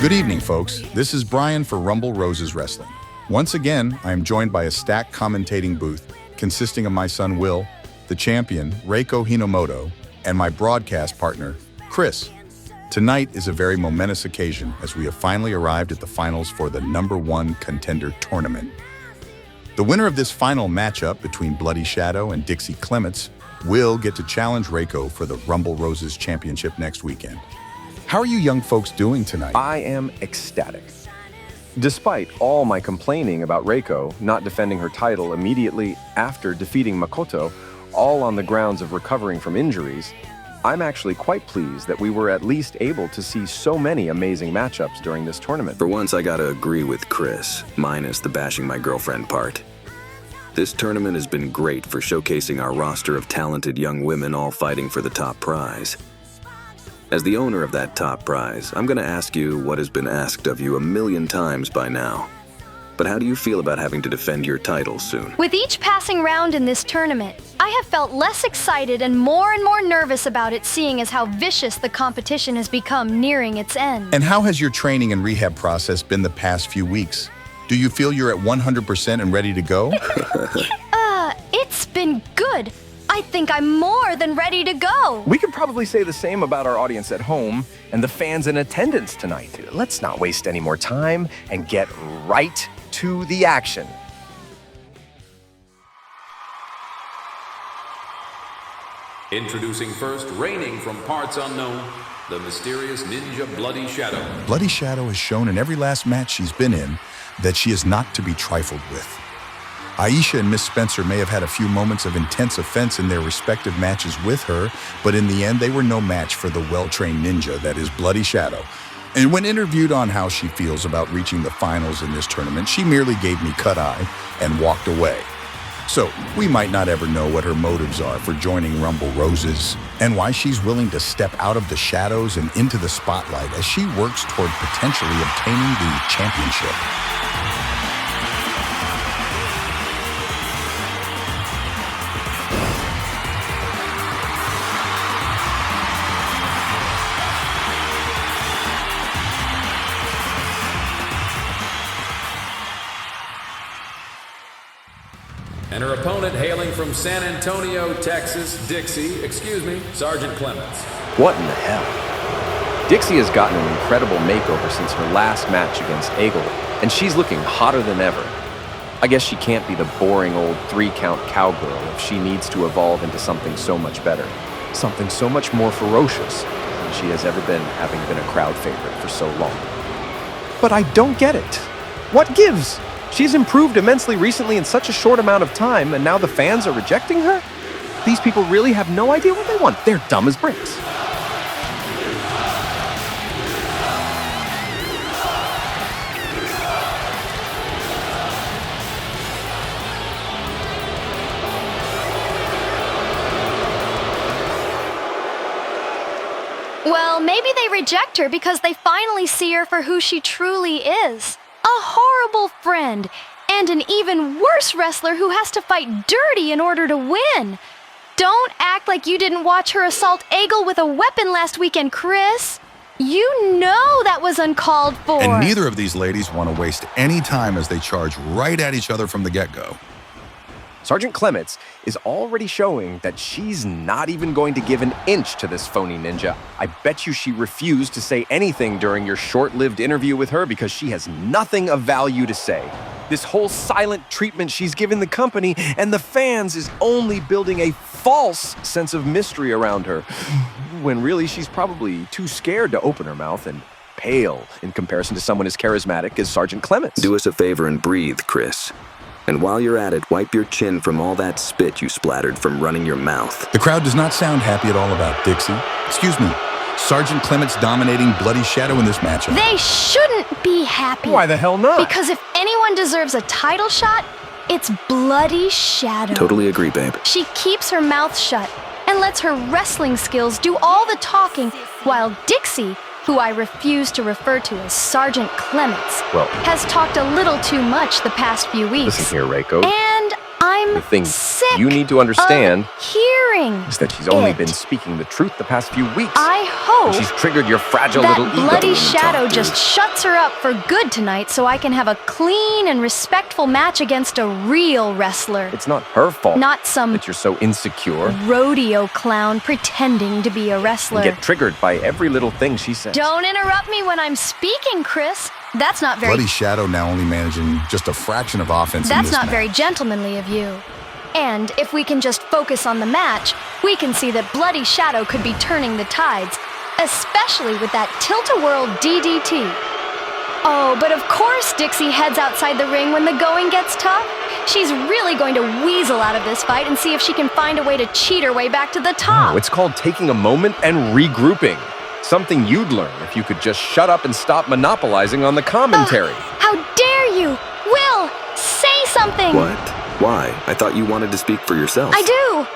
Good evening, folks. This is Brian for Rumble Roses Wrestling. Once again, I am joined by a stacked commentating booth consisting of my son Will, the champion, Reiko Hinomoto, and my broadcast partner, Chris. Tonight is a very momentous occasion as we have finally arrived at the finals for the #1 Contender tournament. The winner of this final matchup between Bloody Shadow and Dixie Clemets will get to challenge Reiko for the Rumble Roses Championship next weekend. How are you young folks doing tonight? I am ecstatic. Despite all my complaining about Reiko not defending her title immediately after defeating Makoto, all on the grounds of recovering from injuries, I'm actually quite pleased that we were at least able to see so many amazing matchups during this tournament. For once, I gotta agree with Chris, minus the bashing my girlfriend part. This tournament has been great for showcasing our roster of talented young women all fighting for the top prize. As the owner of that top prize, I'm gonna ask you what has been asked of you a million times by now. But how do you feel about having to defend your title soon? With each passing round in this tournament, I have felt less excited and more nervous about it, seeing as how vicious the competition has become nearing its end. And how has your training and rehab process been the past few weeks? Do you feel you're at 100% and ready to go? It's been good. I think I'm more than ready to go. We could probably say the same about our audience at home and the fans in attendance tonight. Let's not waste any more time and get right to the action. Introducing first, reigning from parts unknown, the mysterious ninja Bloody Shadow. Bloody Shadow has shown in every last match she's been in that she is not to be trifled with. Aisha and Miss Spencer may have had a few moments of intense offense in their respective matches with her, but in the end they were no match for the well-trained ninja that is Bloody Shadow. And when interviewed on how she feels about reaching the finals in this tournament, she merely gave me cut eye and walked away. So, we might not ever know what her motives are for joining Rumble Roses and why she's willing to step out of the shadows and into the spotlight as she works toward potentially obtaining the championship. And her opponent hailing from San Antonio, Texas, Sargent Clements. What in the hell? Dixie has gotten an incredible makeover since her last match against Egel, and she's looking hotter than ever. I guess she can't be the boring old 3-count cowgirl if she needs to evolve into something so much better, something so much more ferocious than she has ever been, having been a crowd favorite for so long. But I don't get it. What gives? She's improved immensely recently in such a short amount of time, and now the fans are rejecting her? These people really have no idea what they want. They're dumb as bricks. Well, maybe they reject her because they finally see her for who she truly is. A horrible friend, and an even worse wrestler who has to fight dirty in order to win. Don't act like you didn't watch her assault Egel with a weapon last weekend, Chris. You know that was uncalled for. And neither of these ladies want to waste any time as they charge right at each other from the get-go. Sargent Clemets is already showing that she's not even going to give an inch to this phony ninja. I bet you she refused to say anything during your short-lived interview with her because she has nothing of value to say. This whole silent treatment she's given the company and the fans is only building a false sense of mystery around her, when really she's probably too scared to open her mouth and pale in comparison to someone as charismatic as Sargent Clements. Do us a favor and breathe, Chris. And while you're at it, wipe your chin from all that spit you splattered from running your mouth. The crowd does not sound happy at all about Dixie. Sargent Clements dominating Bloody Shadow in this matchup. They shouldn't be happy. Why the hell not? Because if anyone deserves a title shot, it's Bloody Shadow. Totally agree, babe. She keeps her mouth shut and lets her wrestling skills do all the talking, while Dixie, who I refuse to refer to as Sargent Clements, Well, has talked a little too much the past few weeks. listen here, Reiko. And I'm The thing sick you need to understand of hearing is that she's only it. been speaking the truth the past few weeks. I hope She's triggered your fragile that little ego. bloody talk, shadow dude. just shuts her up for good tonight so I can have a clean and respectful match against a real wrestler. It's not her fault Not some that you're so insecure. rodeo clown pretending to be a You wrestler. get triggered by every little thing she says. Don't interrupt me when I'm speaking, Chris. That's not very Bloody Shadow now only managing just a fraction of offense in That's this not match. very gentlemanly of you. And if we can just focus on the match, we can see that Bloody Shadow could be turning the tides, especially with that tilt-a-whirl DDT. Oh, but of course Dixie heads outside the ring when the going gets tough. She's really going to weasel out of this fight and see if she can find a way to cheat her way back to the top. No, it's called taking a moment and regrouping. Something you'd learn if you could just shut up and stop monopolizing on the commentary. How dare you! Will, say something! What? Why? I thought you wanted to speak for yourself. I do!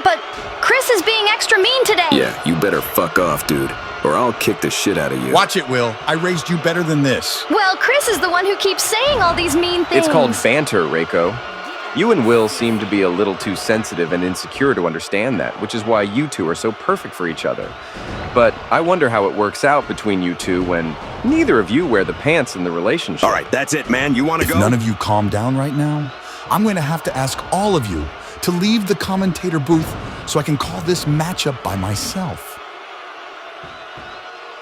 But Chris is being extra mean today! Yeah, you better fuck off, dude, or I'll kick the shit out of you. Watch it, Will. I raised you better than this. Well, Chris is the one who keeps saying all these mean things. It's called banter, Reiko. You and Will seem to be a little too sensitive and insecure to understand that, which is why you two are so perfect for each other. But I wonder how it works out between you two when neither of you wear the pants in the relationship. All right, that's it, man. You want to If go? none of you calm down right now, I'm going to have to ask all of you to leave the commentator booth so I can call this matchup by myself.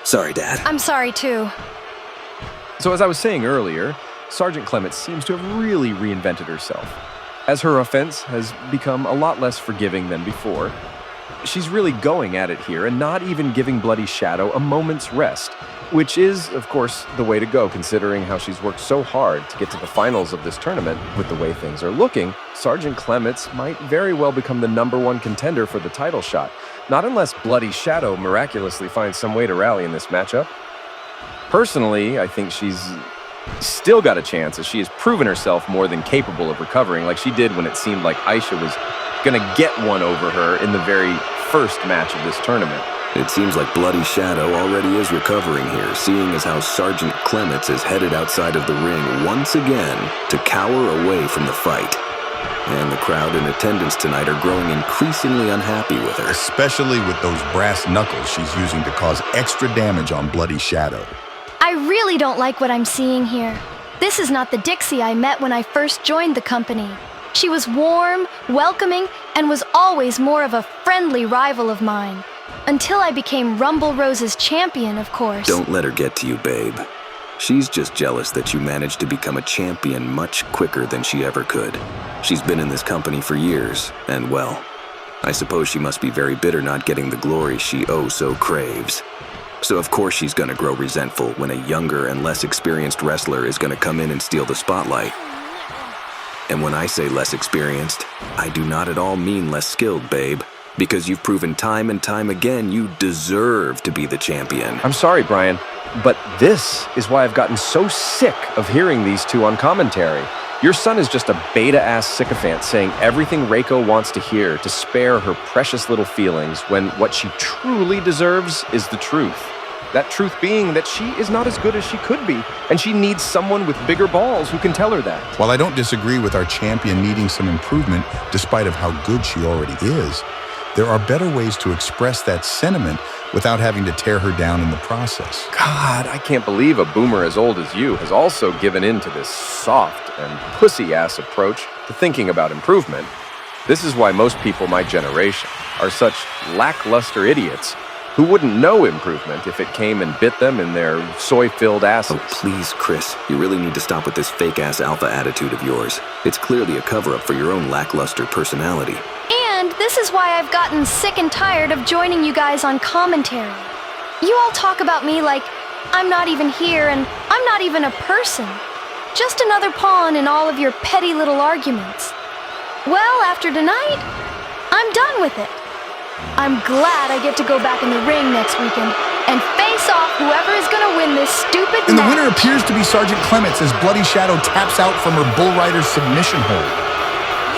Sorry, Dad. I'm sorry, too. So as I was saying earlier, Sargent Clemets seems to have really reinvented herself, as her offense has become a lot less forgiving than before. She's really going at it here and not even giving Bloody Shadow a moment's rest, which is, of course, the way to go considering how she's worked so hard to get to the finals of this tournament. With the way things are looking, Sargent Clemets might very well become the #1 contender for the title shot, not unless Bloody Shadow miraculously finds some way to rally in this matchup. Personally, I think she's still got a chance, as she has proven herself more than capable of recovering, like she did when it seemed like Aisha was gonna get one over her in the very first match of this tournament. It seems like Bloody Shadow already is recovering here, seeing as how Sargent Clemets is headed outside of the ring once again to cower away from the fight. And the crowd in attendance tonight are growing increasingly unhappy with her. Especially with those brass knuckles she's using to cause extra damage on Bloody Shadow. I really don't like what I'm seeing here. This is not the Dixie I met when I first joined the company. She was warm, welcoming, and was always more of a friendly rival of mine. Until I became Rumble Rose's champion, of course. Don't let her get to you, babe. She's just jealous that you managed to become a champion much quicker than she ever could. She's been in this company for years, and well, I suppose she must be very bitter not getting the glory she oh so craves. So of course she's gonna grow resentful when a younger and less experienced wrestler is gonna come in and steal the spotlight. And when I say less experienced, I do not at all mean less skilled, babe. Because you've proven time and time again you deserve to be the champion. I'm sorry, Brian, but this is why I've gotten so sick of hearing these two on commentary. Your son is just a beta-ass sycophant saying everything Reiko wants to hear to spare her precious little feelings when what she truly deserves is the truth. That truth being that she is not as good as she could be, and she needs someone with bigger balls who can tell her that. While I don't disagree with our champion needing some improvement despite of how good she already is, there are better ways to express that sentiment without having to tear her down in the process. God, I can't believe a boomer as old as you has also given in to this soft and pussy-ass approach to thinking about improvement. This is why most people my generation are such lackluster idiots who wouldn't know improvement if it came and bit them in their soy-filled asses. Oh, please, Chris, you really need to stop with this fake-ass alpha attitude of yours. It's clearly a cover-up for your own lackluster personality. And this is why I've gotten sick and tired of joining you guys on commentary. You all talk about me like I'm not even here and I'm not even a person. Just another pawn in all of your petty little arguments. Well, after tonight, I'm done with it. I'm glad I get to go back in the ring next weekend and face off whoever is gonna win this stupid And the match. winner appears to be Sargent Clements as Bloody Shadow taps out from her Bull Rider submission hold.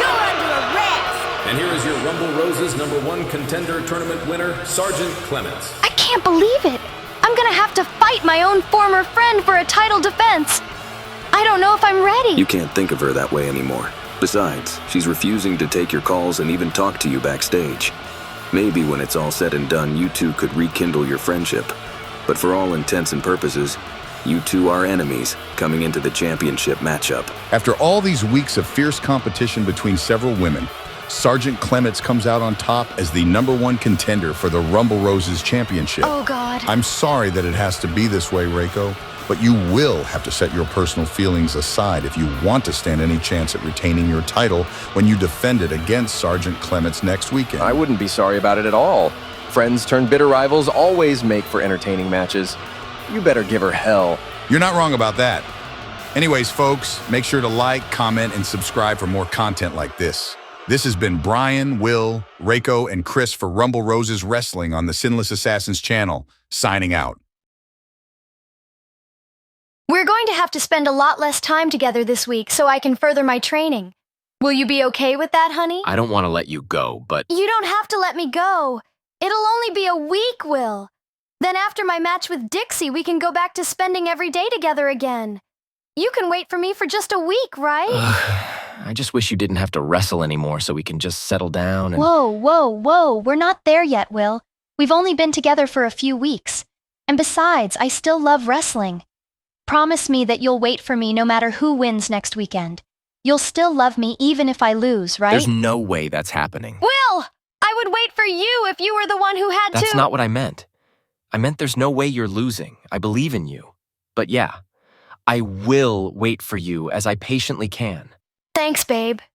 You're under arrest! And here is your Rumble Roses #1 Contender tournament winner, Sargent Clements. I can't believe it. I'm gonna have to fight my own former friend for a title defense. I don't know if I'm ready. You can't think of her that way anymore. Besides, she's refusing to take your calls and even talk to you backstage. Maybe when it's all said and done, you two could rekindle your friendship. But for all intents and purposes, you two are enemies coming into the championship matchup. After all these weeks of fierce competition between several women, Sargent Clemets comes out on top as the #1 contender for the Rumble Roses Championship. Oh, God. I'm sorry that it has to be this way, Reiko, but you will have to set your personal feelings aside if you want to stand any chance at retaining your title when you defend it against Sargent Clemets next weekend. I wouldn't be sorry about it at all. Friends turned bitter rivals always make for entertaining matches. You better give her hell. You're not wrong about that. Anyways, folks, make sure to like, comment, and subscribe for more content like this. This has been Brian, Will, Reiko, and Chris for Rumble Roses Wrestling on the Sinless Assassins channel, signing out. We're going to have to spend a lot less time together this week so I can further my training. Will you be okay with that, honey? I don't want to let you go, but You don't have to let me go. It'll only be a week, Will. Then after my match with Dixie, we can go back to spending every day together again. You can wait for me for just a week, right? I just wish you didn't have to wrestle anymore so we can just settle down and... Whoa, we're not there yet, Will. We've only been together for a few weeks. And besides, I still love wrestling. Promise me that you'll wait for me no matter who wins next weekend. You'll still love me even if I lose, right? There's no way that's happening. Will! I would wait for you if you were the one who had to... That's not what I meant. I meant there's no way you're losing. I believe in you. But yeah, I will wait for you as I patiently can. Thanks, babe.